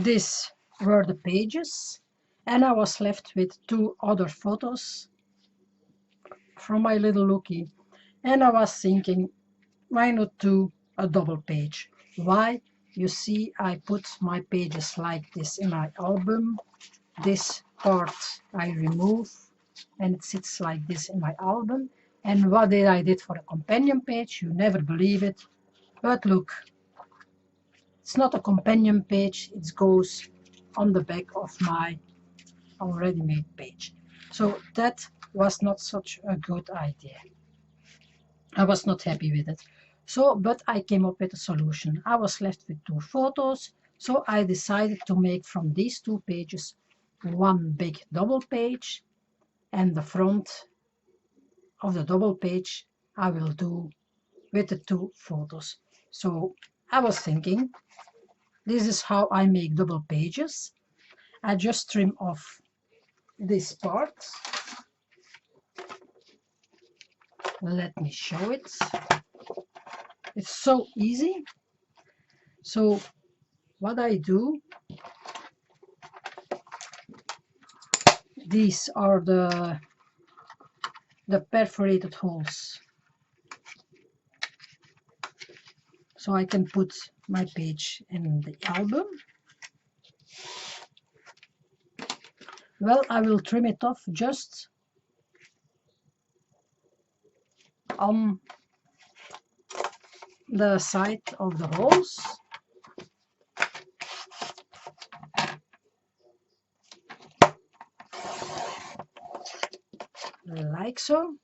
These were the pages, and I was left with 2 other photos from my little lookie, and I was thinking, why not do a double page? Why? You see, I put my pages like this in my album. This part I remove, and it sits like this in my album. And what did I did for a companion page? You never believe it, but look, it's not a companion page, it goes on the back of my already made page. So that was not such a good idea. I was not happy with it. So, but I came up with a solution. I was left with 2 photos, so I decided to make from these 2 pages one big double page, and the front of the double page I will do with the 2 photos. So I was thinking, this is how I make double pages. I just trim off this part. Let me show it. It's so easy. So what I do, these are the perforated holes. So I can put my page in the album. Well, I will trim it off just on the side of the holes. Like so.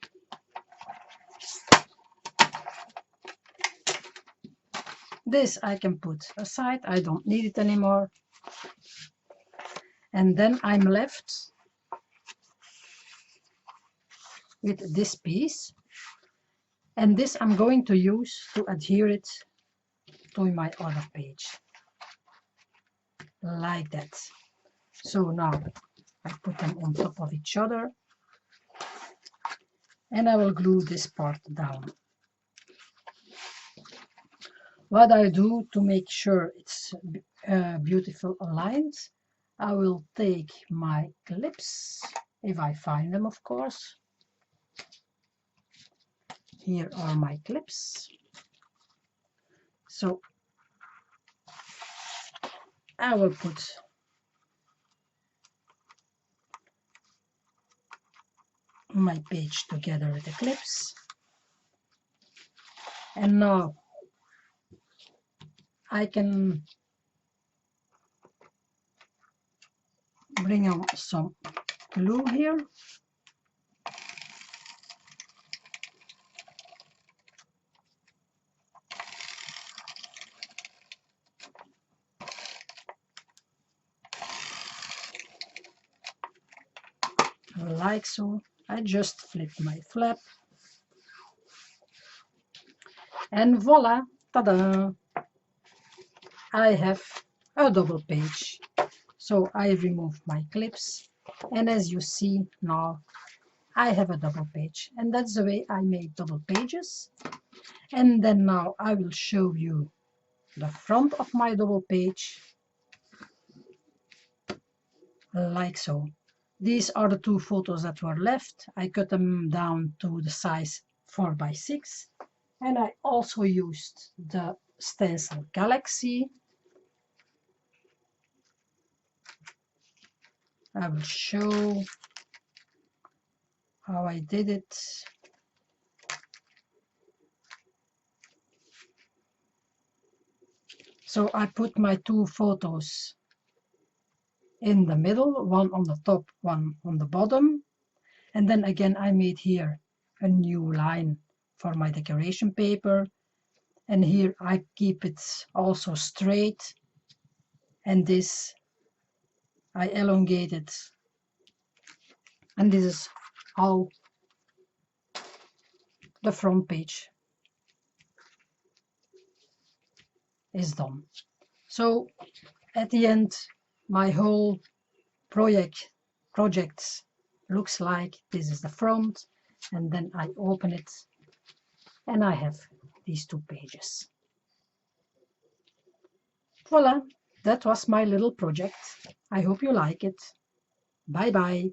This I can put aside, I don't need it anymore. And then I'm left with this piece. And this I'm going to use to adhere it to my other page. Like that. So now I put them on top of each other. And I will glue this part down. What I do to make sure it's beautiful aligned, I will take my clips, if I find them of course. Here are my clips. So I will put my page together with the clips. And now I can bring on some glue here. Like so. I just flip my flap. And voila, ta-da! I have a double page. So I remove my clips, and as you see now, I have a double page. And that's the way I make double pages. And then now I will show you the front of my double page, like so. These are the 2 photos that were left. I cut them down to the size 4 by 6, and I also used the Stencil Galaxy. I will show how I did it. So I put my 2 photos in the middle, one on the top, one on the bottom. And then again I made here a new line for my decoration paper. And here I keep it also straight. And this I elongate it. And this is how the front page is done. So at the end, my whole project looks like this is the front, and then I open it and I have these 2 pages. Voila! that was my little project. I hope you like it. Bye bye.